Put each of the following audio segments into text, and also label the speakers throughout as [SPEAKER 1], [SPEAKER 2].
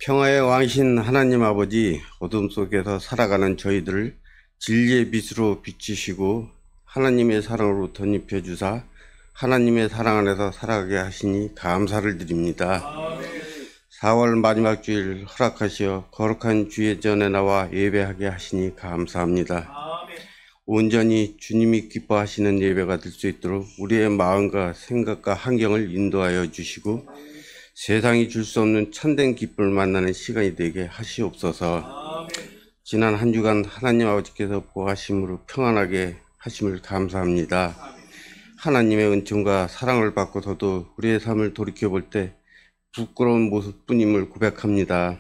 [SPEAKER 1] 평화의 왕이신 하나님 아버지, 어둠 속에서 살아가는 저희들을 진리의 빛으로 비추시고 하나님의 사랑으로 덧입혀 주사 하나님의 사랑 안에서 살아가게 하시니 감사를 드립니다. 4월 마지막 주일 허락하시어 거룩한 주의 전에 나와 예배하게 하시니 감사합니다. 온전히 주님이 기뻐하시는 예배가 될 수 있도록 우리의 마음과 생각과 환경을 인도하여 주시고 세상이 줄 수 없는 참된 기쁨을 만나는 시간이 되게 하시옵소서. 지난 한 주간 하나님 아버지께서 보호하심으로 평안하게 하심을 감사합니다. 하나님의 은총과 사랑을 받고서도 우리의 삶을 돌이켜볼 때 부끄러운 모습뿐임을 고백합니다.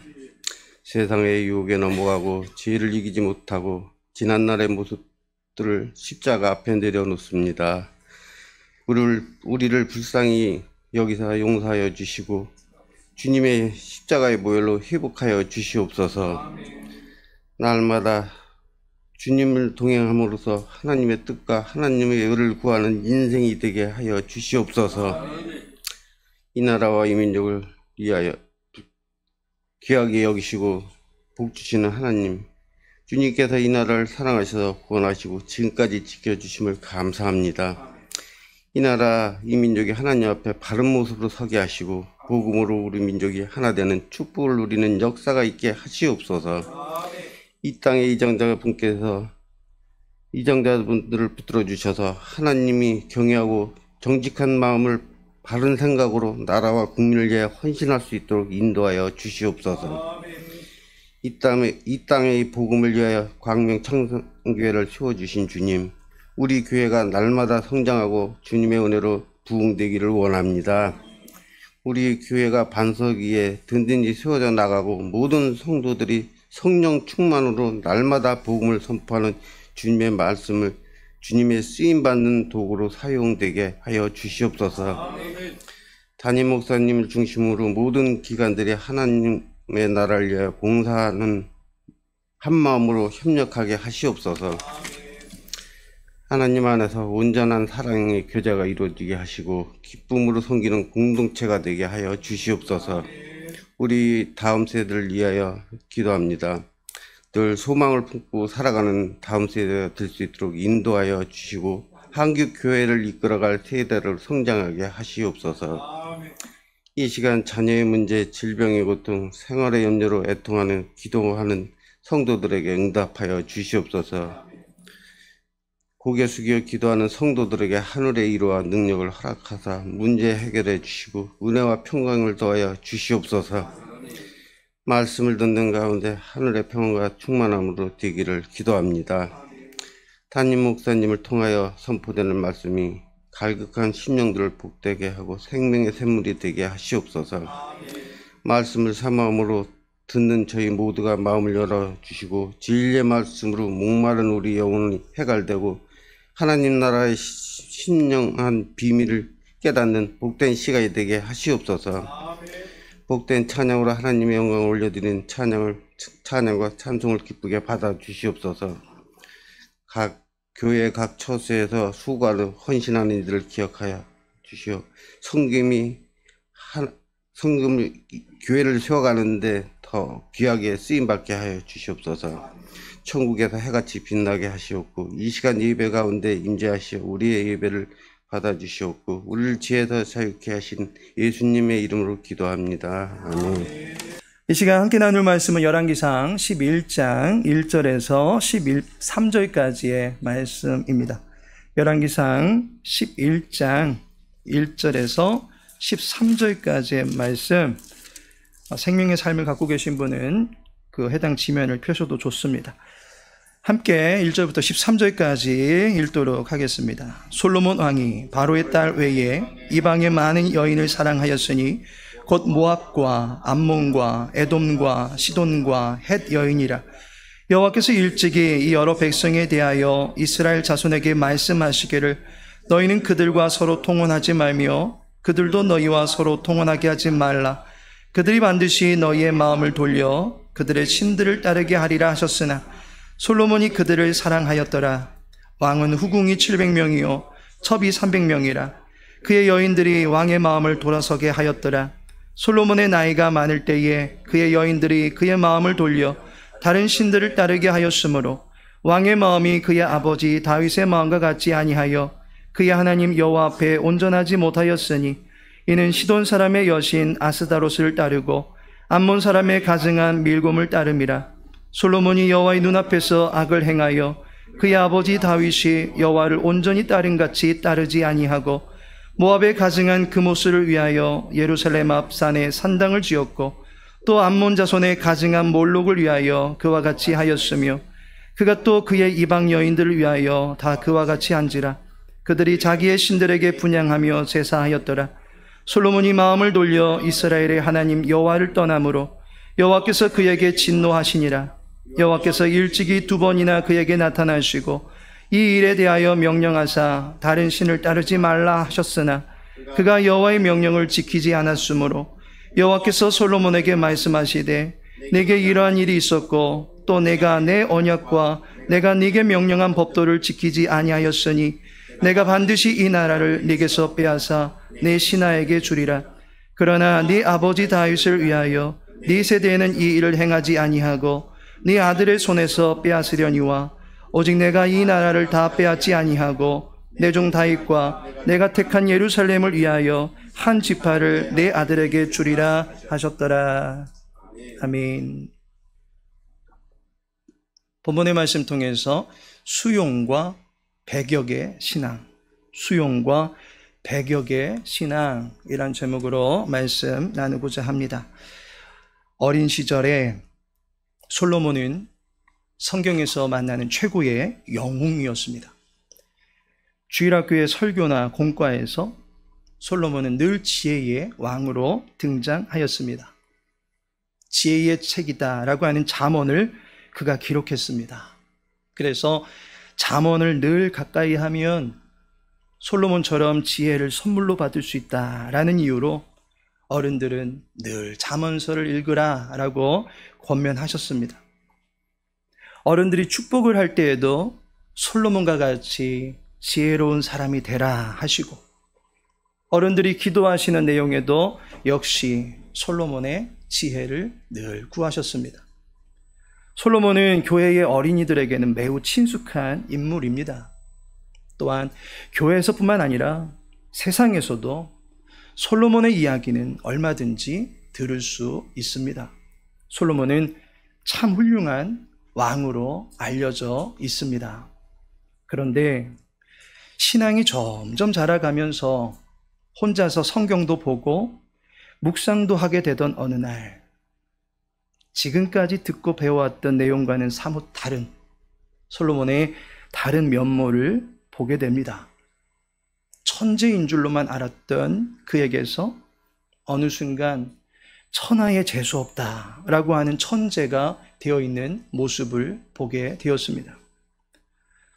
[SPEAKER 1] 세상의 유혹에 넘어가고 죄를 이기지 못하고 지난날의 모습들을 십자가 앞에 내려놓습니다. 우리를 불쌍히 여기서 용서하여 주시고 주님의 십자가의 보혈로 회복하여 주시옵소서. 날마다 주님을 동행함으로써 하나님의 뜻과 하나님의 의를 구하는 인생이 되게 하여 주시옵소서. 이 나라와 이 민족을 위하여 귀하게 여기시고 복 주시는 하나님, 주님께서 이 나라를 사랑하셔서 구원하시고 지금까지 지켜주심을 감사합니다. 이 나라, 이 민족이 하나님 앞에 바른 모습으로 서게 하시고 복음으로 우리 민족이 하나 되는 축복을 누리는 역사가 있게 하시옵소서. 이 땅의 이정자분들을 붙들어 주셔서 하나님이 경외하고 정직한 마음을 바른 생각으로 나라와 국민을 위해 헌신할 수 있도록 인도하여 주시옵소서. 이 땅의 복음을 위하여 광명 창성교회를 세워주신 주님, 우리 교회가 날마다 성장하고 주님의 은혜로 부흥되기를 원합니다. 우리 교회가 반석 위에 든든히 세워져 나가고 모든 성도들이 성령 충만으로 날마다 복음을 선포하는 주님의 말씀을 주님의 쓰임받는 도구로 사용되게 하여 주시옵소서. 담임 목사님을 중심으로 모든 기관들이 하나님의 나라를 위해 봉사하는 한 마음으로 협력하게 하시옵소서. 하나님 안에서 온전한 사랑의 교제가 이루어지게 하시고 기쁨으로 섬기는 공동체가 되게 하여 주시옵소서. 우리 다음 세대를 위하여 기도합니다. 늘 소망을 품고 살아가는 다음 세대가 될 수 있도록 인도하여 주시고 한국 교회를 이끌어갈 세대를 성장하게 하시옵소서. 이 시간 자녀의 문제, 질병의 고통, 생활의 염려로 애통하는 기도하는 성도들에게 응답하여 주시옵소서. 고개 숙여 기도하는 성도들에게 하늘의 위로와 능력을 허락하사 문제 해결해 주시고 은혜와 평강을 더하여 주시옵소서. 말씀을 듣는 가운데 하늘의 평안과 충만함으로 되기를 기도합니다. 담임 목사님을 통하여 선포되는 말씀이 갈급한 심령들을 복되게 하고 생명의 샘물이 되게 하시옵소서. 말씀을 사마음으로 듣는 저희 모두가 마음을 열어주시고 진리의 말씀으로 목마른 우리 영혼이 해갈되고 하나님 나라의 신령한 비밀을 깨닫는 복된 시간이 되게 하시옵소서. 복된 찬양으로 하나님의 영광을 올려드리는 찬양과 찬송을 기쁘게 받아주시옵소서. 각 교회 각 처소에서 수고하는 헌신하는 이들을 기억하여 주시오. 성금을 교회를 세워가는데 더 귀하게 쓰임받게 하여 주시옵소서. 천국에서 해같이 빛나게 하시옵고 이 시간 예배 가운데 임재하시어 우리의 예배를 받아주시옵고 우리를 지혜에서 자유케 하신 예수님의 이름으로 기도합니다. 아멘.
[SPEAKER 2] 이 시간 함께 나눌 말씀은 열왕기상 11장 1절에서 13절까지의 말씀입니다. 열왕기상 11장 1절에서 13절까지의 말씀, 생명의 삶을 갖고 계신 분은 그 해당 지면을 펴셔도 좋습니다. 함께 1절부터 13절까지 읽도록 하겠습니다. 솔로몬 왕이 바로의 딸 외에 이방의 많은 여인을 사랑하였으니 곧 모압과 암몬과 에돔과 시돈과 헷 여인이라. 여호와께서 일찍이 이 여러 백성에 대하여 이스라엘 자손에게 말씀하시기를 너희는 그들과 서로 통혼하지 말며 그들도 너희와 서로 통혼하게 하지 말라. 그들이 반드시 너희의 마음을 돌려 그들의 신들을 따르게 하리라 하셨으나 솔로몬이 그들을 사랑하였더라. 왕은 후궁이 700명이요 첩이 300명이라. 그의 여인들이 왕의 마음을 돌아서게 하였더라. 솔로몬의 나이가 많을 때에 그의 여인들이 그의 마음을 돌려 다른 신들을 따르게 하였으므로 왕의 마음이 그의 아버지 다윗의 마음과 같지 아니하여 그의 하나님 여호와 앞에 온전하지 못하였으니 이는 시돈 사람의 여신 아스다롯을 따르고 암몬 사람의 가증한 밀곰을 따름이라. 솔로몬이 여호와의 눈앞에서 악을 행하여 그의 아버지 다윗이 여호와를 온전히 따른 같이 따르지 아니하고 모압의 가증한 그모스를 위하여 예루살렘 앞 산에 산당을 지었고 또 암몬 자손의 가증한 몰록을 위하여 그와 같이 하였으며 그가 또 그의 이방 여인들을 위하여 다 그와 같이 한지라. 그들이 자기의 신들에게 분향하며 제사하였더라. 솔로몬이 마음을 돌려 이스라엘의 하나님 여호와를 떠나므로 여호와께서 그에게 진노하시니라. 여호와께서 일찍이 2번이나 그에게 나타나시고 이 일에 대하여 명령하사 다른 신을 따르지 말라 하셨으나 그가 여호와의 명령을 지키지 않았으므로 여호와께서 솔로몬에게 말씀하시되 내게 이러한 일이 있었고 또 내가 내 언약과 내가 네게 명령한 법도를 지키지 아니하였으니 내가 반드시 이 나라를 네게서 빼앗아 네 신하에게 주리라. 그러나 네 아버지 다윗을 위하여 네 세대에는 이 일을 행하지 아니하고 네 아들의 손에서 빼앗으려니와 오직 내가 이 나라를 다 빼앗지 아니하고 내 종 다윗과 내가 택한 예루살렘을 위하여 한 지파를 내 아들에게 주리라 하셨더라. 아멘. 본문의 말씀 통해서 수용과 배격의 신앙, 수용과 배격의 신앙이란 제목으로 말씀 나누고자 합니다. 어린 시절에 솔로몬은 성경에서 만나는 최고의 영웅이었습니다. 주일학교의 설교나 공과에서 솔로몬은 늘 지혜의 왕으로 등장하였습니다. 지혜의 책이다라고 하는 잠언을 그가 기록했습니다. 그래서 잠언을 늘 가까이 하면 솔로몬처럼 지혜를 선물로 받을 수 있다라는 이유로 어른들은 늘 잠언서를 읽으라라고 권면하셨습니다. 어른들이 축복을 할 때에도 솔로몬과 같이 지혜로운 사람이 되라 하시고 어른들이 기도하시는 내용에도 역시 솔로몬의 지혜를 늘 구하셨습니다. 솔로몬은 교회의 어린이들에게는 매우 친숙한 인물입니다. 또한 교회에서뿐만 아니라 세상에서도 솔로몬의 이야기는 얼마든지 들을 수 있습니다. 솔로몬은 참 훌륭한 왕으로 알려져 있습니다. 그런데 신앙이 점점 자라가면서 혼자서 성경도 보고 묵상도 하게 되던 어느 날 지금까지 듣고 배워왔던 내용과는 사뭇 다른 솔로몬의 다른 면모를 보게 됩니다. 천재인 줄로만 알았던 그에게서 어느 순간 천하에 재수없다라고 하는 천재가 되어 있는 모습을 보게 되었습니다.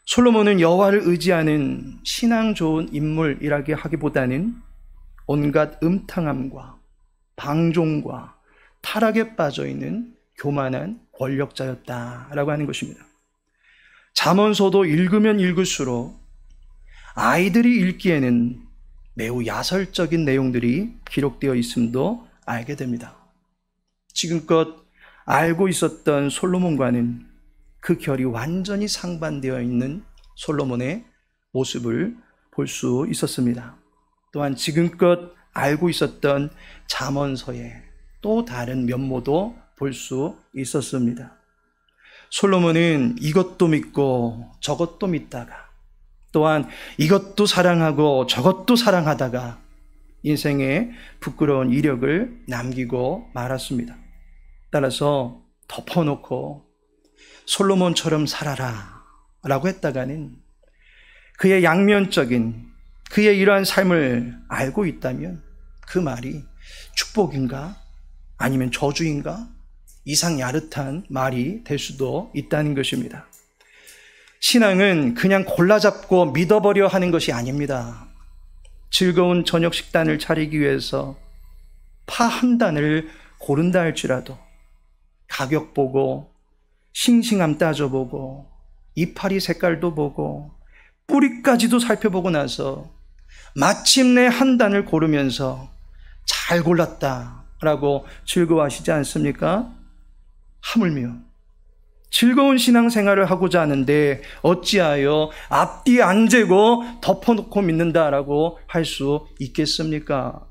[SPEAKER 2] 솔로몬은 여호와를 의지하는 신앙 좋은 인물이라고 하기보다는 온갖 음탕함과 방종과 타락에 빠져있는 교만한 권력자였다라고 하는 것입니다. 잠언서도 읽으면 읽을수록 아이들이 읽기에는 매우 야설적인 내용들이 기록되어 있음도 알게 됩니다. 지금껏 알고 있었던 솔로몬과는 그 결이 완전히 상반되어 있는 솔로몬의 모습을 볼 수 있었습니다. 또한 지금껏 알고 있었던 잠언서의 또 다른 면모도 볼 수 있었습니다. 솔로몬은 이것도 믿고 저것도 믿다가 또한 이것도 사랑하고 저것도 사랑하다가 인생에 부끄러운 이력을 남기고 말았습니다. 따라서 덮어놓고 솔로몬처럼 살아라 라고 했다가는 그의 양면적인 그의 이러한 삶을 알고 있다면 그 말이 축복인가 아니면 저주인가 이상 야릇한 말이 될 수도 있다는 것입니다. 신앙은 그냥 골라잡고 믿어버려 하는 것이 아닙니다. 즐거운 저녁 식단을 차리기 위해서 파 한 단을 고른다 할지라도 가격 보고 싱싱함 따져보고 이파리 색깔도 보고 뿌리까지도 살펴보고 나서 마침내 한 단을 고르면서 잘 골랐다 라고 즐거워하시지 않습니까? 하물며 즐거운 신앙생활을 하고자 하는데 어찌하여 앞뒤 안 재고 덮어놓고 믿는다라고 할 수 있겠습니까?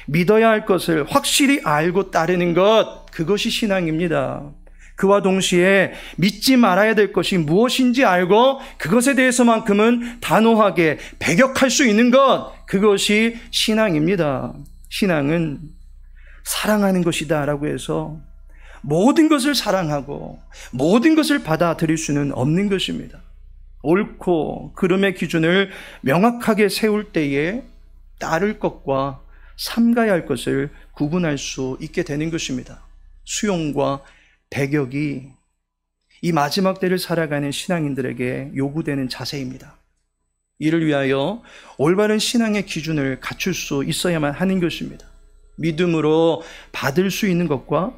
[SPEAKER 2] 믿어야 할 것을 확실히 알고 따르는 것, 그것이 신앙입니다. 그와 동시에 믿지 말아야 될 것이 무엇인지 알고 그것에 대해서만큼은 단호하게 배격할 수 있는 것, 그것이 신앙입니다. 신앙은 사랑하는 것이다 라고 해서 모든 것을 사랑하고 모든 것을 받아들일 수는 없는 것입니다. 옳고 그름의 기준을 명확하게 세울 때에 따를 것과 삼가야 할 것을 구분할 수 있게 되는 것입니다. 수용과 배격이 이 마지막 때를 살아가는 신앙인들에게 요구되는 자세입니다. 이를 위하여 올바른 신앙의 기준을 갖출 수 있어야만 하는 것입니다. 믿음으로 받을 수 있는 것과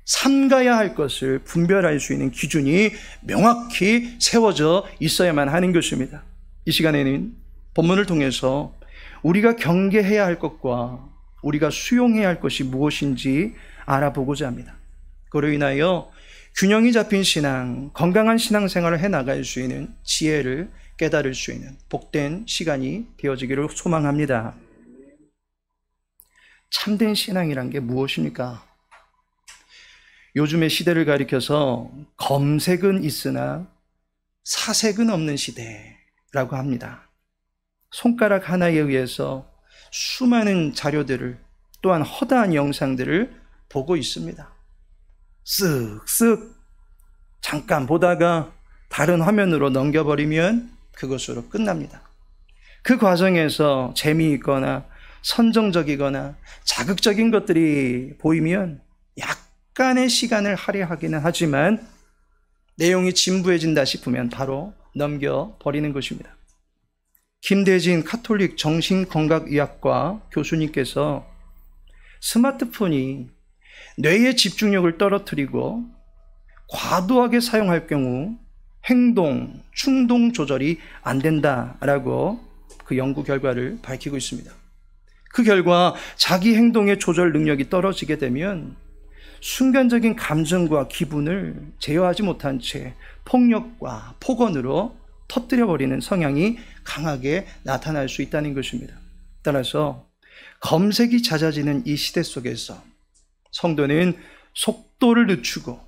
[SPEAKER 2] 삼가야 할 것을 분별할 수 있는 기준이 명확히 세워져 있어야만 하는 것입니다. 이 시간에는 본문을 통해서 우리가 경계해야 할 것과 우리가 수용해야 할 것이 무엇인지 알아보고자 합니다. 그로 인하여 균형이 잡힌 신앙, 건강한 신앙생활을 해나갈 수 있는 지혜를 깨달을 수 있는 복된 시간이 되어지기를 소망합니다. 참된 신앙이란 게 무엇입니까? 요즘의 시대를 가리켜서 검색은 있으나 사색은 없는 시대라고 합니다. 손가락 하나에 의해서 수많은 자료들을, 또한 허다한 영상들을 보고 있습니다. 쓱쓱 잠깐 보다가 다른 화면으로 넘겨버리면 그것으로 끝납니다. 그 과정에서 재미있거나 선정적이거나 자극적인 것들이 보이면 약간의 시간을 할애하기는 하지만 내용이 진부해진다 싶으면 바로 넘겨버리는 것입니다. 김대진 카톨릭 정신건강의학과 교수님께서 스마트폰이 뇌의 집중력을 떨어뜨리고 과도하게 사용할 경우 행동, 충동 조절이 안 된다라고 그 연구 결과를 밝히고 있습니다. 그 결과 자기 행동의 조절 능력이 떨어지게 되면 순간적인 감정과 기분을 제어하지 못한 채 폭력과 폭언으로 터뜨려버리는 성향이 강하게 나타날 수 있다는 것입니다. 따라서 검색이 잦아지는 이 시대 속에서 성도는 속도를 늦추고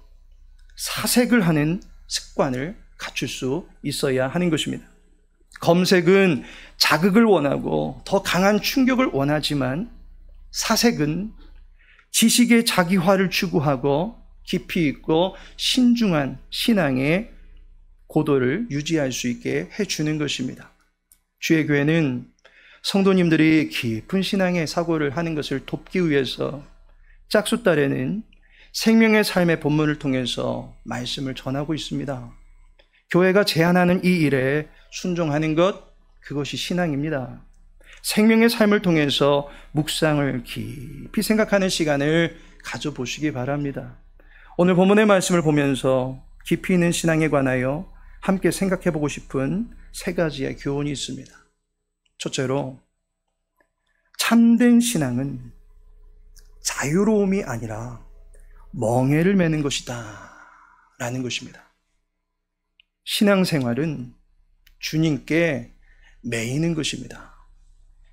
[SPEAKER 2] 사색을 하는 습관을 갖출 수 있어야 하는 것입니다. 검색은 자극을 원하고 더 강한 충격을 원하지만 사색은 지식의 자기화를 추구하고 깊이 있고 신중한 신앙의 고도를 유지할 수 있게 해주는 것입니다. 주의 교회는 성도님들이 깊은 신앙의 사고를 하는 것을 돕기 위해서 짝수달에는 생명의 삶의 본문을 통해서 말씀을 전하고 있습니다. 교회가 제안하는 이 일에 순종하는 것, 그것이 신앙입니다. 생명의 삶을 통해서 묵상을 깊이 생각하는 시간을 가져보시기 바랍니다. 오늘 본문의 말씀을 보면서 깊이 있는 신앙에 관하여 함께 생각해보고 싶은 세 가지의 교훈이 있습니다. 첫째로, 참된 신앙은 자유로움이 아니라 멍에를 매는 것이다 라는 것입니다. 신앙생활은 주님께 매이는 것입니다.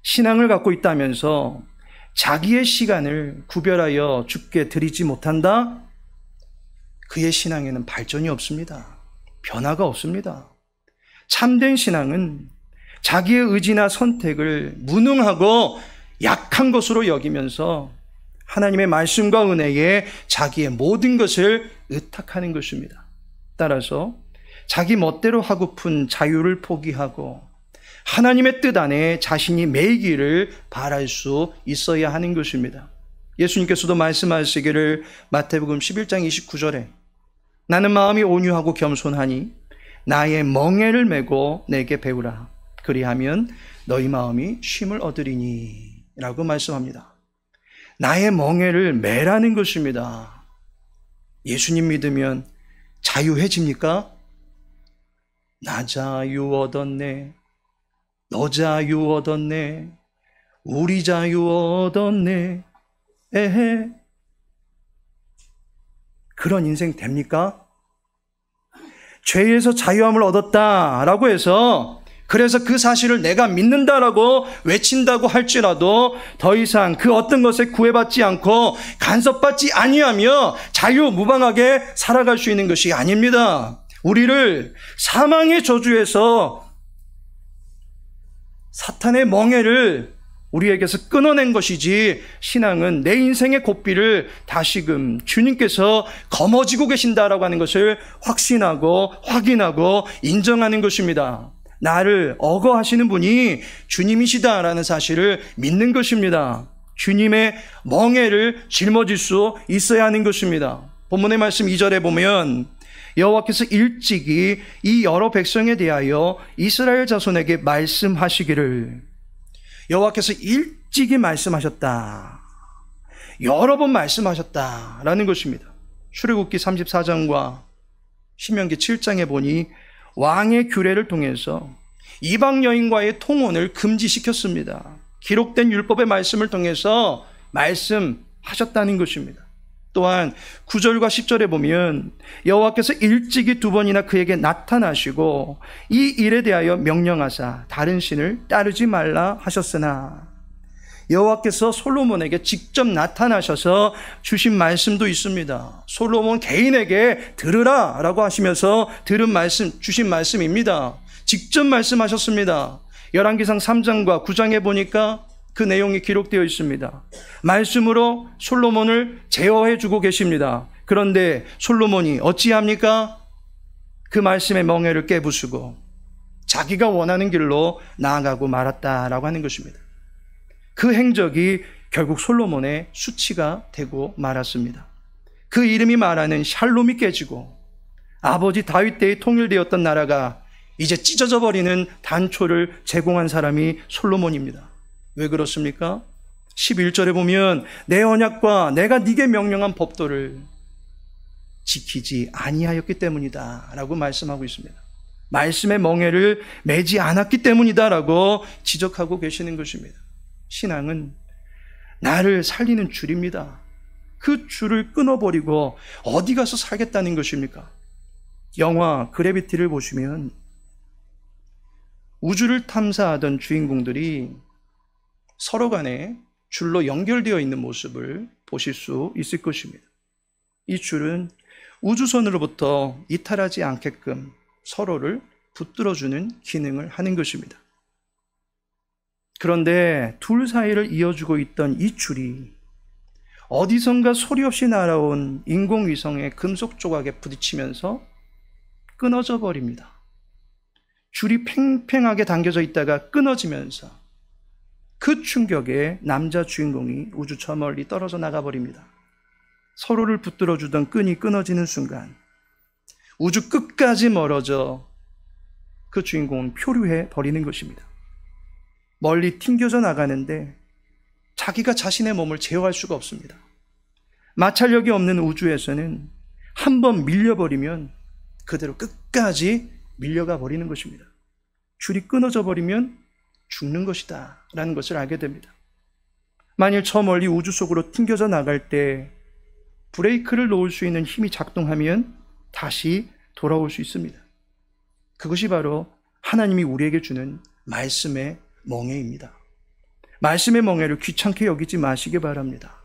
[SPEAKER 2] 신앙을 갖고 있다면서 자기의 시간을 구별하여 주께 드리지 못한다? 그의 신앙에는 발전이 없습니다. 변화가 없습니다. 참된 신앙은 자기의 의지나 선택을 무능하고 약한 것으로 여기면서 하나님의 말씀과 은혜에 자기의 모든 것을 의탁하는 것입니다. 따라서 자기 멋대로 하고픈 자유를 포기하고 하나님의 뜻 안에 자신이 매이기를 바랄 수 있어야 하는 것입니다. 예수님께서도 말씀하시기를 마태복음 11장 29절에 나는 마음이 온유하고 겸손하니 나의 멍에를 메고 내게 배우라. 그리하면 너희 마음이 쉼을 얻으리니 라고 말씀합니다. 나의 멍에를 매라는 것입니다. 예수님 믿으면 자유해집니까? 나 자유 얻었네. 너 자유 얻었네. 우리 자유 얻었네. 에헤, 그런 인생 됩니까? 죄에서 자유함을 얻었다라고 해서 그래서 그 사실을 내가 믿는다라고 외친다고 할지라도 더 이상 그 어떤 것에 구애받지 않고 간섭받지 아니하며 자유무방하게 살아갈 수 있는 것이 아닙니다. 우리를 사망의 저주에서 사탄의 멍에를 우리에게서 끊어낸 것이지, 신앙은 내 인생의 고삐를 다시금 주님께서 거머쥐고 계신다라고 하는 것을 확신하고 확인하고 인정하는 것입니다. 나를 억어하시는 분이 주님이시다라는 사실을 믿는 것입니다. 주님의 멍에를 짊어질 수 있어야 하는 것입니다. 본문의 말씀 2절에 보면 여호와께서 일찍이 이 여러 백성에 대하여 이스라엘 자손에게 말씀하시기를, 여호와께서 일찍이 말씀하셨다, 여러 번 말씀하셨다라는 것입니다. 출애굽기 34장과 신명기 7장에 보니 왕의 규례를 통해서 이방 여인과의 통혼을 금지시켰습니다. 기록된 율법의 말씀을 통해서 말씀하셨다는 것입니다. 또한 9절과 10절에 보면 여호와께서 일찍이 2번이나 그에게 나타나시고 이 일에 대하여 명령하사 다른 신을 따르지 말라 하셨으나, 여호와께서 솔로몬에게 직접 나타나셔서 주신 말씀도 있습니다. 솔로몬 개인에게 들으라 라고 하시면서 들은 말씀, 주신 말씀입니다. 직접 말씀하셨습니다. 열왕기상 3장과 9장에 보니까 그 내용이 기록되어 있습니다. 말씀으로 솔로몬을 제어해 주고 계십니다. 그런데 솔로몬이 어찌합니까? 그 말씀의 멍에를 깨부수고 자기가 원하는 길로 나아가고 말았다라고 하는 것입니다. 그 행적이 결국 솔로몬의 수치가 되고 말았습니다. 그 이름이 말하는 샬롬이 깨지고 아버지 다윗 때에 통일되었던 나라가 이제 찢어져 버리는 단초를 제공한 사람이 솔로몬입니다. 왜 그렇습니까? 11절에 보면 내 언약과 내가 네게 명령한 법도를 지키지 아니하였기 때문이다 라고 말씀하고 있습니다. 말씀의 멍에를 매지 않았기 때문이다 라고 지적하고 계시는 것입니다. 신앙은 나를 살리는 줄입니다. 그 줄을 끊어버리고 어디 가서 살겠다는 것입니까? 영화 그래비티를 보시면 우주를 탐사하던 주인공들이 서로 간에 줄로 연결되어 있는 모습을 보실 수 있을 것입니다. 이 줄은 우주선으로부터 이탈하지 않게끔 서로를 붙들어주는 기능을 하는 것입니다. 그런데 둘 사이를 이어주고 있던 이 줄이 어디선가 소리 없이 날아온 인공위성의 금속 조각에 부딪히면서 끊어져 버립니다. 줄이 팽팽하게 당겨져 있다가 끊어지면서 그 충격에 남자 주인공이 우주 저 멀리 떨어져 나가버립니다. 서로를 붙들어주던 끈이 끊어지는 순간 우주 끝까지 멀어져 그 주인공은 표류해 버리는 것입니다. 멀리 튕겨져 나가는데 자기가 자신의 몸을 제어할 수가 없습니다. 마찰력이 없는 우주에서는 한번 밀려버리면 그대로 끝까지 밀려가 버리는 것입니다. 줄이 끊어져 버리면 죽는 것이다 라는 것을 알게 됩니다. 만일 저 멀리 우주 속으로 튕겨져 나갈 때 브레이크를 놓을 수 있는 힘이 작동하면 다시 돌아올 수 있습니다. 그것이 바로 하나님이 우리에게 주는 말씀의 멍에입니다. 말씀의 멍에를 귀찮게 여기지 마시기 바랍니다.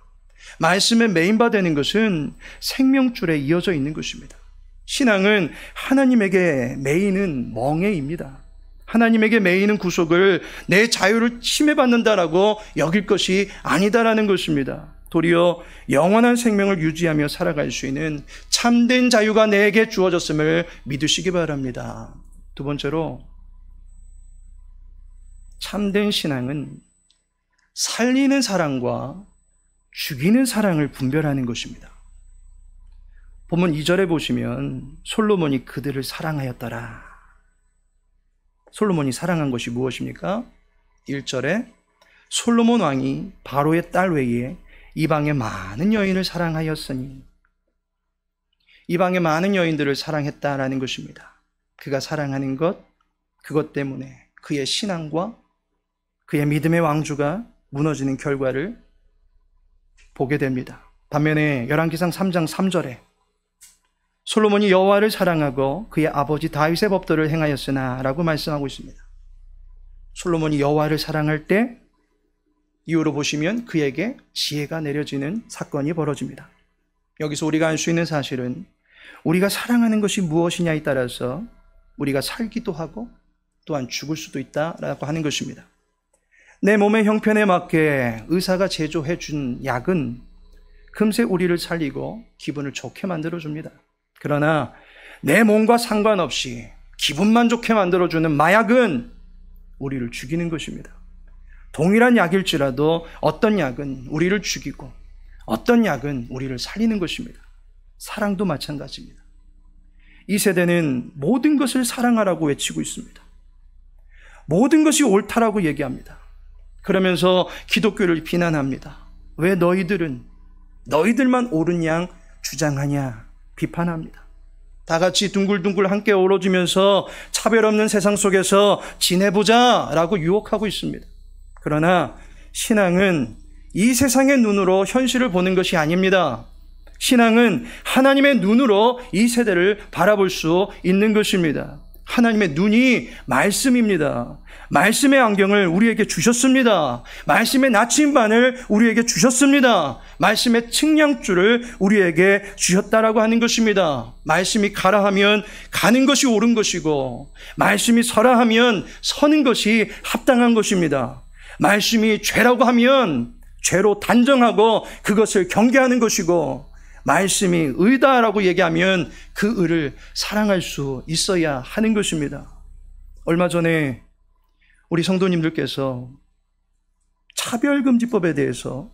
[SPEAKER 2] 말씀에 메인바되는 것은 생명줄에 이어져 있는 것입니다. 신앙은 하나님에게 메이는 멍에입니다. 하나님에게 메이는 구속을 내 자유를 침해받는다라고 여길 것이 아니다라는 것입니다. 도리어 영원한 생명을 유지하며 살아갈 수 있는 참된 자유가 내게 주어졌음을 믿으시기 바랍니다. 두 번째로, 참된 신앙은 살리는 사랑과 죽이는 사랑을 분별하는 것입니다. 본문 2절에 보시면 솔로몬이 그들을 사랑하였더라. 솔로몬이 사랑한 것이 무엇입니까? 1절에 솔로몬 왕이 바로의 딸 외에 이방의 많은 여인을 사랑하였으니, 이방의 많은 여인들을 사랑했다라는 것입니다. 그가 사랑하는 것, 그것 때문에 그의 신앙과 그의 믿음의 왕주가 무너지는 결과를 보게 됩니다. 반면에 열왕기상 3장 3절에 솔로몬이 여호와를 사랑하고 그의 아버지 다윗의 법도를 행하였으나 라고 말씀하고 있습니다. 솔로몬이 여호와를 사랑할 때 이후로 보시면 그에게 지혜가 내려지는 사건이 벌어집니다. 여기서 우리가 알 수 있는 사실은 우리가 사랑하는 것이 무엇이냐에 따라서 우리가 살기도 하고 또한 죽을 수도 있다라고 하는 것입니다. 내 몸의 형편에 맞게 의사가 제조해 준 약은 금세 우리를 살리고 기분을 좋게 만들어줍니다. 그러나 내 몸과 상관없이 기분만 좋게 만들어주는 마약은 우리를 죽이는 것입니다. 동일한 약일지라도 어떤 약은 우리를 죽이고 어떤 약은 우리를 살리는 것입니다. 사랑도 마찬가지입니다. 이 세대는 모든 것을 사랑하라고 외치고 있습니다. 모든 것이 옳다라고 얘기합니다. 그러면서 기독교를 비난합니다. 왜 너희들만 옳은 양 주장하냐 비판합니다. 다 같이 둥글둥글 함께 어우러지면서 차별 없는 세상 속에서 지내보자라고 유혹하고 있습니다. 그러나 신앙은 이 세상의 눈으로 현실을 보는 것이 아닙니다. 신앙은 하나님의 눈으로 이 세대를 바라볼 수 있는 것입니다. 하나님의 눈이 말씀입니다. 말씀의 안경을 우리에게 주셨습니다. 말씀의 나침반을 우리에게 주셨습니다. 말씀의 측량줄을 우리에게 주셨다라고 하는 것입니다. 말씀이 가라 하면 가는 것이 옳은 것이고 말씀이 서라 하면 서는 것이 합당한 것입니다. 말씀이 죄라고 하면 죄로 단정하고 그것을 경계하는 것이고 말씀이 의다라고 얘기하면 그 의를 사랑할 수 있어야 하는 것입니다. 얼마 전에 우리 성도님들께서 차별금지법에 대해서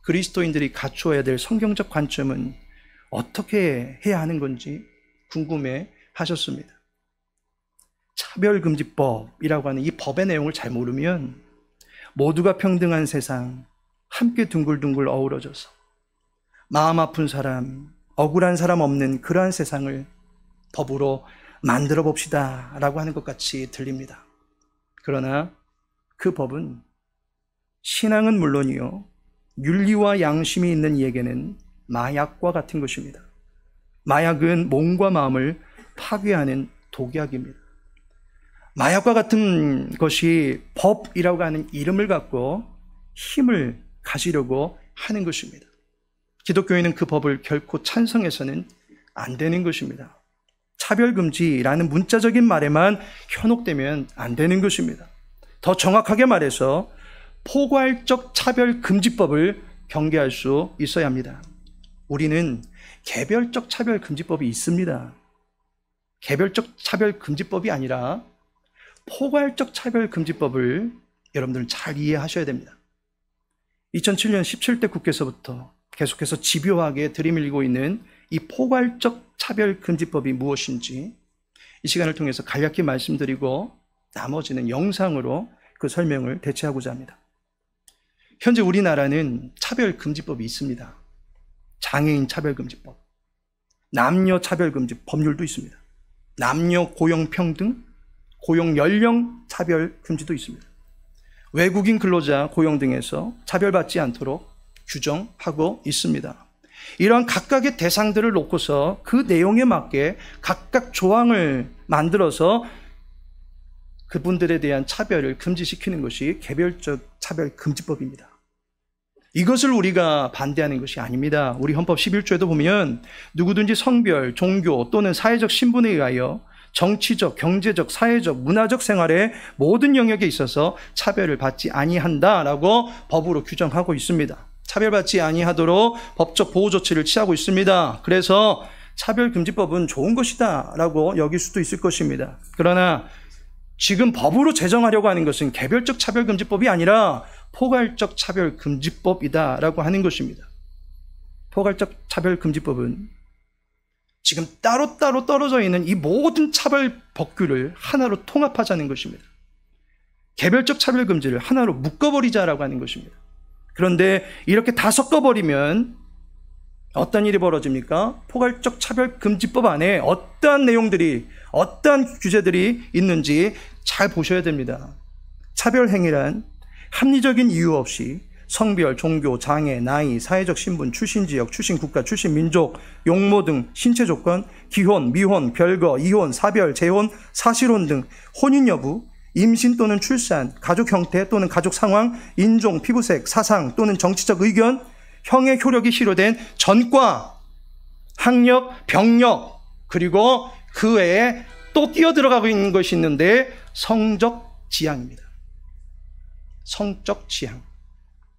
[SPEAKER 2] 그리스도인들이 갖추어야 될 성경적 관점은 어떻게 해야 하는 건지 궁금해 하셨습니다. 차별금지법이라고 하는 이 법의 내용을 잘 모르면 모두가 평등한 세상, 함께 둥글둥글 어우러져서 마음 아픈 사람, 억울한 사람 없는 그러한 세상을 법으로 만들어 봅시다 라고 하는 것 같이 들립니다. 그러나 그 법은 신앙은 물론이요 윤리와 양심이 있는 이에게는 마약과 같은 것입니다. 마약은 몸과 마음을 파괴하는 독약입니다. 마약과 같은 것이 법이라고 하는 이름을 갖고 힘을 가지려고 하는 것입니다. 기독교인은 그 법을 결코 찬성해서는 안 되는 것입니다. 차별금지라는 문자적인 말에만 현혹되면 안 되는 것입니다. 더 정확하게 말해서 포괄적 차별금지법을 경계할 수 있어야 합니다. 우리는 개별적 차별금지법이 있습니다. 개별적 차별금지법이 아니라 포괄적 차별금지법을 여러분들은 잘 이해하셔야 됩니다. 2007년 17대 국회에서부터 계속해서 집요하게 들이밀고 있는 이 포괄적 차별금지법이 무엇인지 이 시간을 통해서 간략히 말씀드리고 나머지는 영상으로 그 설명을 대체하고자 합니다. 현재 우리나라는 차별금지법이 있습니다. 장애인 차별금지법, 남녀 차별금지 법률도 있습니다. 남녀 고용평등, 고용연령 차별금지도 있습니다. 외국인 근로자 고용 등에서 차별받지 않도록 규정하고 있습니다. 이러한 각각의 대상들을 놓고서 그 내용에 맞게 각각 조항을 만들어서 그분들에 대한 차별을 금지시키는 것이 개별적 차별금지법입니다. 이것을 우리가 반대하는 것이 아닙니다. 우리 헌법 11조에도 보면 누구든지 성별, 종교 또는 사회적 신분에 의하여 정치적, 경제적, 사회적, 문화적 생활의 모든 영역에 있어서 차별을 받지 아니한다라고 법으로 규정하고 있습니다. 차별받지 아니하도록 법적 보호 조치를 취하고 있습니다. 그래서 차별금지법은 좋은 것이다 라고 여길 수도 있을 것입니다. 그러나 지금 법으로 제정하려고 하는 것은 개별적 차별금지법이 아니라 포괄적 차별금지법이다 라고 하는 것입니다. 포괄적 차별금지법은 지금 따로따로 떨어져 있는 이 모든 차별 법규를 하나로 통합하자는 것입니다. 개별적 차별금지를 하나로 묶어버리자라고 하는 것입니다. 그런데 이렇게 다 섞어버리면 어떤 일이 벌어집니까? 포괄적 차별금지법 안에 어떠한 내용들이, 어떠한 규제들이 있는지 잘 보셔야 됩니다. 차별행위란 합리적인 이유 없이 성별, 종교, 장애, 나이, 사회적 신분, 출신 지역, 출신 국가, 출신 민족, 용모 등 신체 조건, 기혼, 미혼, 별거, 이혼, 사별, 재혼, 사실혼 등 혼인 여부, 임신 또는 출산, 가족 형태 또는 가족 상황, 인종, 피부색, 사상 또는 정치적 의견, 형의 효력이 실효된 전과, 학력, 병력, 그리고 그 외에 또 뛰어들어가고 있는 것이 있는데 성적 지향입니다. 성적 지향.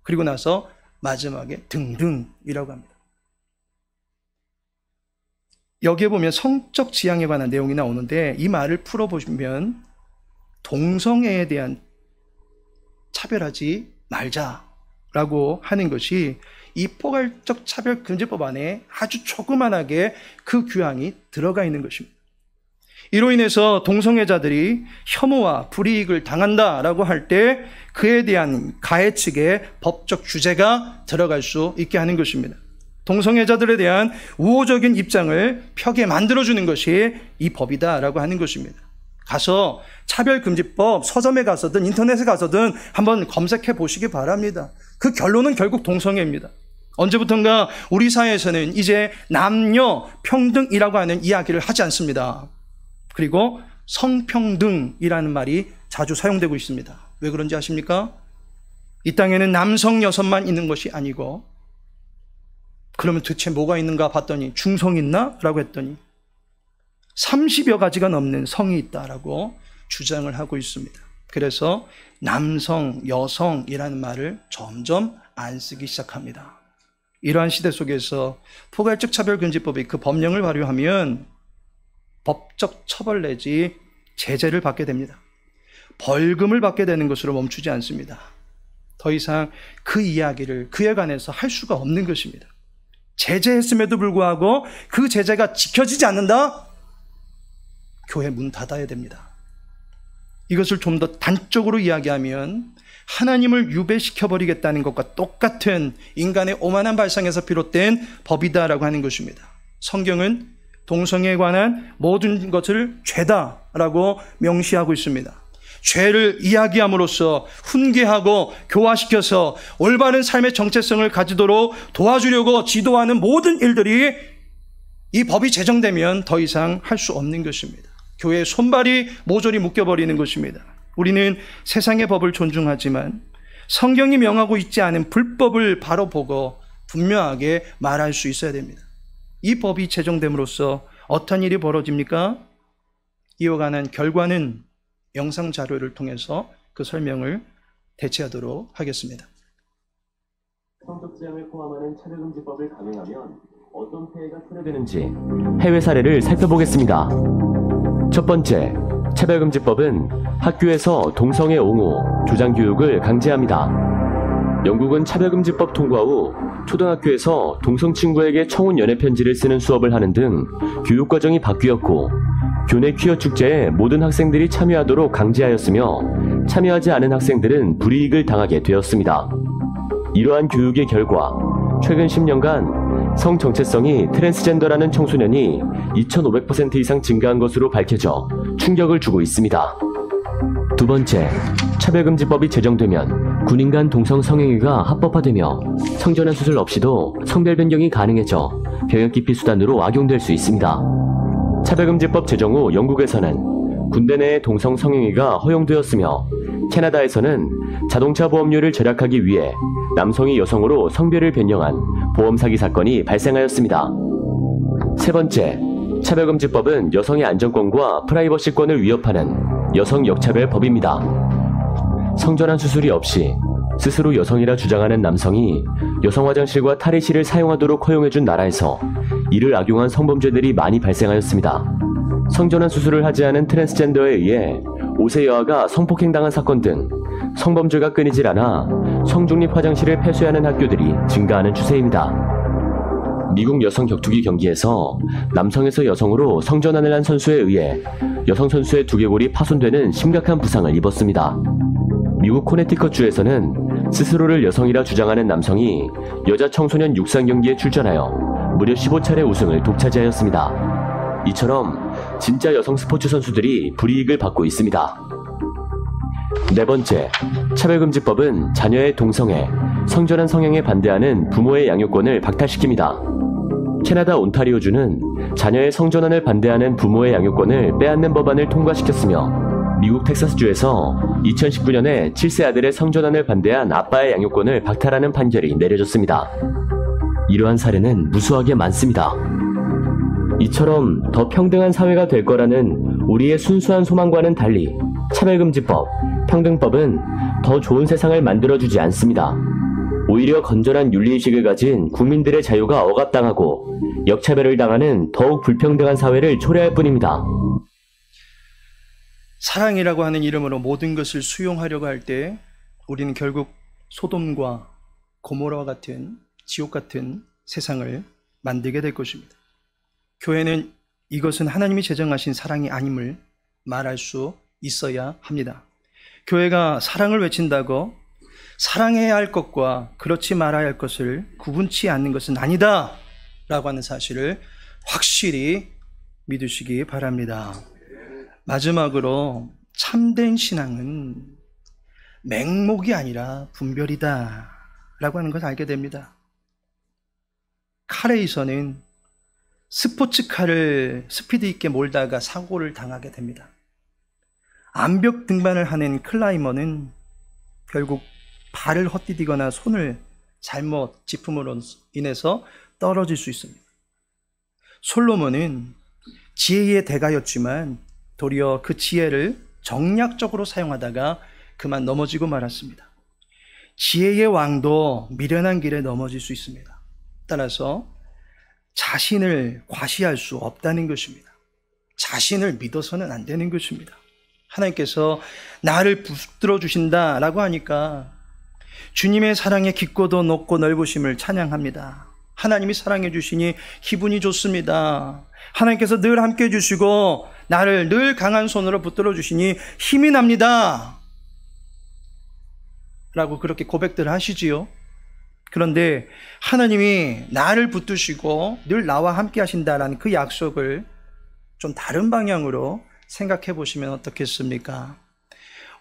[SPEAKER 2] 그리고 나서 마지막에 등등이라고 합니다. 여기에 보면 성적 지향에 관한 내용이 나오는데 이 말을 풀어보시면 동성애에 대한 차별하지 말자라고 하는 것이 이 포괄적 차별금지법 안에 아주 조그만하게 그 규항이 들어가 있는 것입니다. 이로 인해서 동성애자들이 혐오와 불이익을 당한다라고 할 때 그에 대한 가해 측의 법적 규제가 들어갈 수 있게 하는 것입니다. 동성애자들에 대한 우호적인 입장을 펴게 만들어주는 것이 이 법이다라고 하는 것입니다. 가서 차별금지법 서점에 가서든 인터넷에 가서든 한번 검색해 보시기 바랍니다. 그 결론은 결국 동성애입니다. 언제부턴가 우리 사회에서는 이제 남녀 평등이라고 하는 이야기를 하지 않습니다. 그리고 성평등이라는 말이 자주 사용되고 있습니다. 왜 그런지 아십니까? 이 땅에는 남성, 여성만 있는 것이 아니고 그러면 도대체 뭐가 있는가 봤더니 중성이 있나? 라고 했더니 30여 가지가 넘는 성이 있다라고 주장을 하고 있습니다. 그래서 남성, 여성이라는 말을 점점 안 쓰기 시작합니다. 이러한 시대 속에서 포괄적 차별금지법의 그 법령을 발효하면 법적 처벌 내지 제재를 받게 됩니다. 벌금을 받게 되는 것으로 멈추지 않습니다. 더 이상 그 이야기를 그에 관해서 할 수가 없는 것입니다. 제재했음에도 불구하고 그 제재가 지켜지지 않는다? 교회 문 닫아야 됩니다. 이것을 좀 더 단적으로 이야기하면 하나님을 유배시켜버리겠다는 것과 똑같은 인간의 오만한 발상에서 비롯된 법이다라고 하는 것입니다. 성경은 동성애에 관한 모든 것을 죄다라고 명시하고 있습니다. 죄를 이야기함으로써 훈계하고 교화시켜서 올바른 삶의 정체성을 가지도록 도와주려고 지도하는 모든 일들이 이 법이 제정되면 더 이상 할 수 없는 것입니다. 교회의 손발이 모조리 묶여버리는 것입니다. 우리는 세상의 법을 존중하지만 성경이 명하고 있지 않은 불법을 바로 보고 분명하게 말할 수 있어야 됩니다. 이 법이 제정됨으로써 어떤 일이 벌어집니까? 이와 관한 결과는 영상 자료를 통해서 그 설명을 대체하도록 하겠습니다.
[SPEAKER 3] 성적 지향을 포함하는 차별금지법을 강행하면 어떤 폐해가 초래되는지 해외 사례를 살펴보겠습니다. 첫 번째, 차별금지법은 학교에서 동성애 옹호, 조장 교육을 강제합니다. 영국은 차별금지법 통과 후 초등학교에서 동성 친구에게 청혼 연애 편지를 쓰는 수업을 하는 등 교육과정이 바뀌었고 교내 퀴어 축제에 모든 학생들이 참여하도록 강제하였으며 참여하지 않은 학생들은 불이익을 당하게 되었습니다. 이러한 교육의 결과 최근 10년간 성 정체성이 트랜스젠더라는 청소년이 2,500% 이상 증가한 것으로 밝혀져 충격을 주고 있습니다. 두 번째, 차별금지법이 제정되면 군인 간 동성 성행위가 합법화되며 성전환 수술 없이도 성별 변경이 가능해져 병역 기피 수단으로 악용될 수 있습니다. 차별금지법 제정 후 영국에서는 군대 내 동성 성행위가 허용되었으며 캐나다에서는 자동차 보험료를 절약하기 위해 남성이 여성으로 성별을 변경한 보험 사기 사건이 발생하였습니다. 세 번째, 차별금지법은 여성의 안전권과 프라이버시권을 위협하는 여성 역차별법입니다. 성전환 수술이 없이 스스로 여성이라 주장하는 남성이 여성 화장실과 탈의실을 사용하도록 허용해준 나라에서 이를 악용한 성범죄들이 많이 발생하였습니다. 성전환 수술을 하지 않은 트랜스젠더에 의해 5세 여아가 성폭행당한 사건 등 성범죄가 끊이질 않아 성중립 화장실을 폐쇄하는 학교들이 증가하는 추세입니다. 미국 여성 격투기 경기에서 남성에서 여성으로 성전환을 한 선수에 의해 여성 선수의 두개골이 파손되는 심각한 부상을 입었습니다. 미국 코네티컷주에서는 스스로를 여성이라 주장하는 남성이 여자 청소년 육상 경기에 출전하여 무려 15차례 우승을 독차지하였습니다. 이처럼 진짜 여성 스포츠 선수들이 불이익을 받고 있습니다. 네 번째, 차별금지법은 자녀의 동성애, 성전환 성향에 반대하는 부모의 양육권을 박탈시킵니다. 캐나다 온타리오주는 자녀의 성전환을 반대하는 부모의 양육권을 빼앗는 법안을 통과시켰으며 미국 텍사스주에서 2019년에 7세 아들의 성전환을 반대한 아빠의 양육권을 박탈하는 판결이 내려졌습니다. 이러한 사례는 무수하게 많습니다. 이처럼 더 평등한 사회가 될 거라는 우리의 순수한 소망과는 달리 차별금지법, 평등법은 더 좋은 세상을 만들어주지 않습니다. 오히려 건전한 윤리의식을 가진 국민들의 자유가 억압당하고 역차별을 당하는 더욱 불평등한 사회를 초래할 뿐입니다.
[SPEAKER 2] 사랑이라고 하는 이름으로 모든 것을 수용하려고 할 때 우리는 결국 소돔과 고모라와 같은 지옥 같은 세상을 만들게 될 것입니다. 교회는 이것은 하나님이 제정하신 사랑이 아님을 말할 수 있어야 합니다. 교회가 사랑을 외친다고 사랑해야 할 것과 그렇지 말아야 할 것을 구분치 않는 것은 아니다 라고 하는 사실을 확실히 믿으시기 바랍니다. 마지막으로 참된 신앙은 맹목이 아니라 분별이다 라고 하는 것을 알게 됩니다. 카레이서는 스포츠카를 스피드 있게 몰다가 사고를 당하게 됩니다. 암벽 등반을 하는 클라이머는 결국 발을 헛디디거나 손을 잘못 짚음으로 인해서 떨어질 수 있습니다. 솔로몬은 지혜의 대가였지만 도리어 그 지혜를 정략적으로 사용하다가 그만 넘어지고 말았습니다. 지혜의 왕도 미련한 길에 넘어질 수 있습니다. 따라서 자신을 과시할 수 없다는 것입니다. 자신을 믿어서는 안 되는 것입니다. 하나님께서 나를 붙들어 주신다라고 하니까 주님의 사랑의 깊고도 높고 넓으심을 찬양합니다. 하나님이 사랑해 주시니 기분이 좋습니다. 하나님께서 늘 함께 해주시고 나를 늘 강한 손으로 붙들어 주시니 힘이 납니다 라고 그렇게 고백들을 하시지요. 그런데 하나님이 나를 붙드시고 늘 나와 함께 하신다라는 그 약속을 좀 다른 방향으로 생각해 보시면 어떻겠습니까?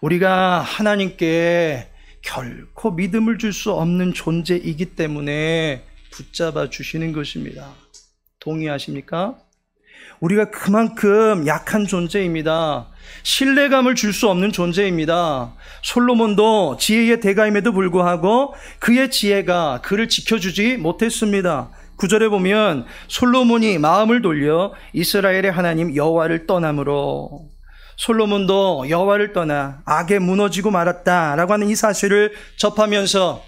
[SPEAKER 2] 우리가 하나님께 결코 믿음을 줄 수 없는 존재이기 때문에 붙잡아 주시는 것입니다. 동의하십니까? 우리가 그만큼 약한 존재입니다. 신뢰감을 줄 수 없는 존재입니다. 솔로몬도 지혜의 대가임에도 불구하고 그의 지혜가 그를 지켜주지 못했습니다. 9절에 보면 솔로몬이 마음을 돌려 이스라엘의 하나님 여호와를 떠남으로 솔로몬도 여호와를 떠나 악에 무너지고 말았다라고 하는 이 사실을 접하면서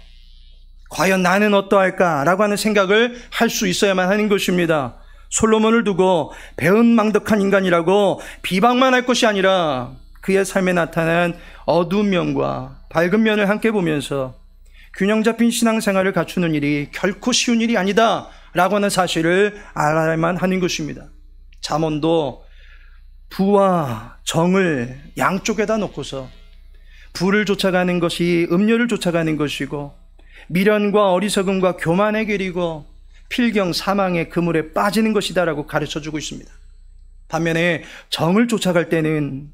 [SPEAKER 2] 과연 나는 어떠할까라고 하는 생각을 할 수 있어야만 하는 것입니다. 솔로몬을 두고 배은망덕한 인간이라고 비방만 할 것이 아니라 그의 삶에 나타난 어두운 면과 밝은 면을 함께 보면서 균형 잡힌 신앙생활을 갖추는 일이 결코 쉬운 일이 아니다 라고 하는 사실을 알아야만 하는 것입니다. 잠언도 부와 정을 양쪽에다 놓고서 부를 쫓아가는 것이 음료를 쫓아가는 것이고 미련과 어리석음과 교만의 길이고 필경 사망의 그물에 빠지는 것이다 라고 가르쳐주고 있습니다. 반면에 정을 쫓아갈 때는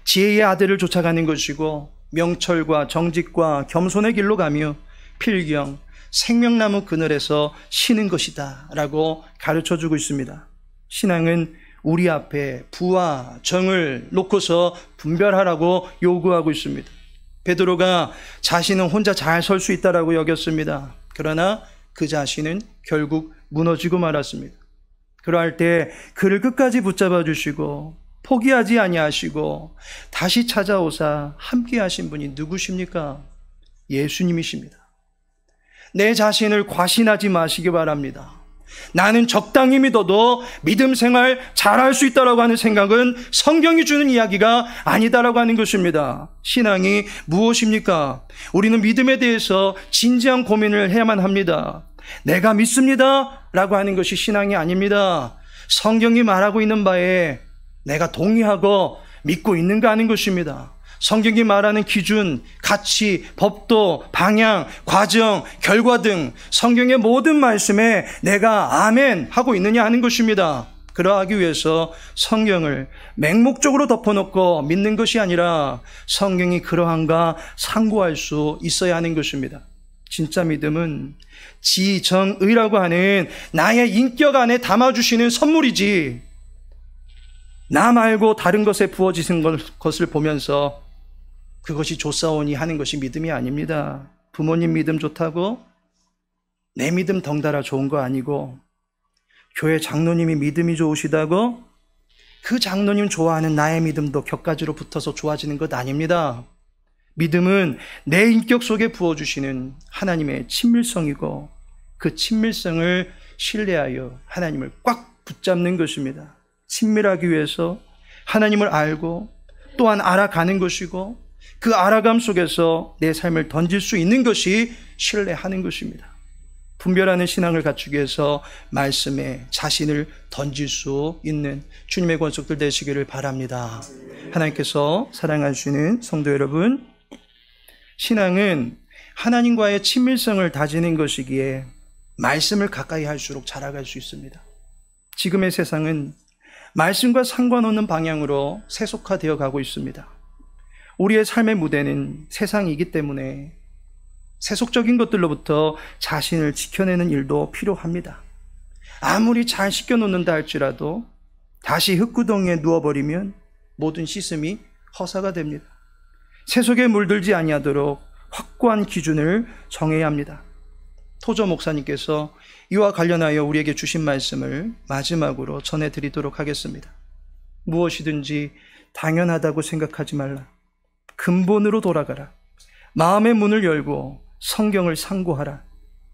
[SPEAKER 2] 지혜의 아들을 쫓아가는 것이고 명철과 정직과 겸손의 길로 가며 필경 생명나무 그늘에서 쉬는 것이다 라고 가르쳐주고 있습니다. 신앙은 우리 앞에 부와 정을 놓고서 분별하라고 요구하고 있습니다. 베드로가 자신은 혼자 잘 설 수 있다라고 여겼습니다. 그러나 그 자신은 결국 무너지고 말았습니다. 그러할 때 그를 끝까지 붙잡아 주시고 포기하지 아니하시고 다시 찾아오사 함께 하신 분이 누구십니까? 예수님이십니다. 내 자신을 과신하지 마시기 바랍니다. 나는 적당히 믿어도 믿음 생활 잘할 수 있다라고 하는 생각은 성경이 주는 이야기가 아니다라고 하는 것입니다. 신앙이 무엇입니까? 우리는 믿음에 대해서 진지한 고민을 해야만 합니다. 내가 믿습니다 라고 하는 것이 신앙이 아닙니다. 성경이 말하고 있는 바에 내가 동의하고 믿고 있는가 하는 것입니다. 성경이 말하는 기준, 가치, 법도, 방향, 과정, 결과 등 성경의 모든 말씀에 내가 아멘 하고 있느냐 하는 것입니다. 그러하기 위해서 성경을 맹목적으로 덮어놓고 믿는 것이 아니라 성경이 그러한가 상고할 수 있어야 하는 것입니다. 진짜 믿음은 지정의라고 하는 나의 인격 안에 담아주시는 선물이지, 나 말고 다른 것에 부어지는 것을 보면서 그것이 좋사오니 하는 것이 믿음이 아닙니다. 부모님 믿음 좋다고 내 믿음 덩달아 좋은 거 아니고, 교회 장로님이 믿음이 좋으시다고 그 장로님 좋아하는 나의 믿음도 격가지로 붙어서 좋아지는 것 아닙니다. 믿음은 내 인격 속에 부어주시는 하나님의 친밀성이고, 그 친밀성을 신뢰하여 하나님을 꽉 붙잡는 것입니다. 친밀하기 위해서 하나님을 알고 또한 알아가는 것이고, 그 알아감 속에서 내 삶을 던질 수 있는 것이 신뢰하는 것입니다. 분별하는 신앙을 갖추기 위해서 말씀에 자신을 던질 수 있는 주님의 권속들 되시기를 바랍니다. 하나님께서 사랑하시는 성도 여러분, 신앙은 하나님과의 친밀성을 다지는 것이기에 말씀을 가까이 할수록 자라갈 수 있습니다. 지금의 세상은 말씀과 상관없는 방향으로 세속화되어 가고 있습니다. 우리의 삶의 무대는 세상이기 때문에 세속적인 것들로부터 자신을 지켜내는 일도 필요합니다. 아무리 잘 씻겨놓는다 할지라도 다시 흙구덩이에 누워버리면 모든 씻음이 허사가 됩니다. 세속에 물들지 아니하도록 확고한 기준을 정해야 합니다. 토저 목사님께서 이와 관련하여 우리에게 주신 말씀을 마지막으로 전해드리도록 하겠습니다. 무엇이든지 당연하다고 생각하지 말라. 근본으로 돌아가라. 마음의 문을 열고 성경을 상고하라.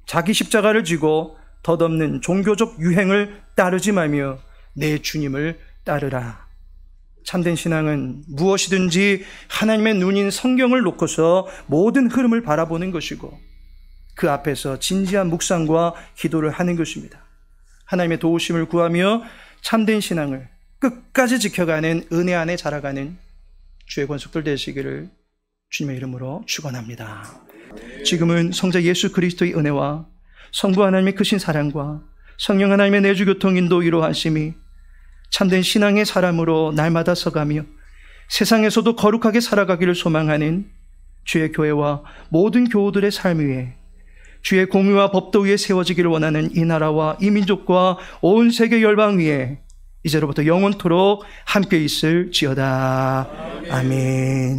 [SPEAKER 2] 자기 십자가를 지고 덧없는 종교적 유행을 따르지 말며 내 주님을 따르라. 참된 신앙은 무엇이든지 하나님의 눈인 성경을 놓고서 모든 흐름을 바라보는 것이고, 그 앞에서 진지한 묵상과 기도를 하는 것입니다. 하나님의 도우심을 구하며 참된 신앙을 끝까지 지켜가는 은혜 안에 자라가는 주의 권속들 되시기를 주님의 이름으로 축원합니다. 지금은 성자 예수 그리스도의 은혜와 성부 하나님의 크신 사랑과 성령 하나님의 내주 교통 인도위로 하심이 참된 신앙의 사람으로 날마다 서가며 세상에서도 거룩하게 살아가기를 소망하는 주의 교회와 모든 교우들의 삶 위에 주의 공의와 법도 위에 세워지기를 원하는 이 나라와 이 민족과 온 세계 열방 위에 이제로부터 영원토록 함께 있을지어다. 아멘.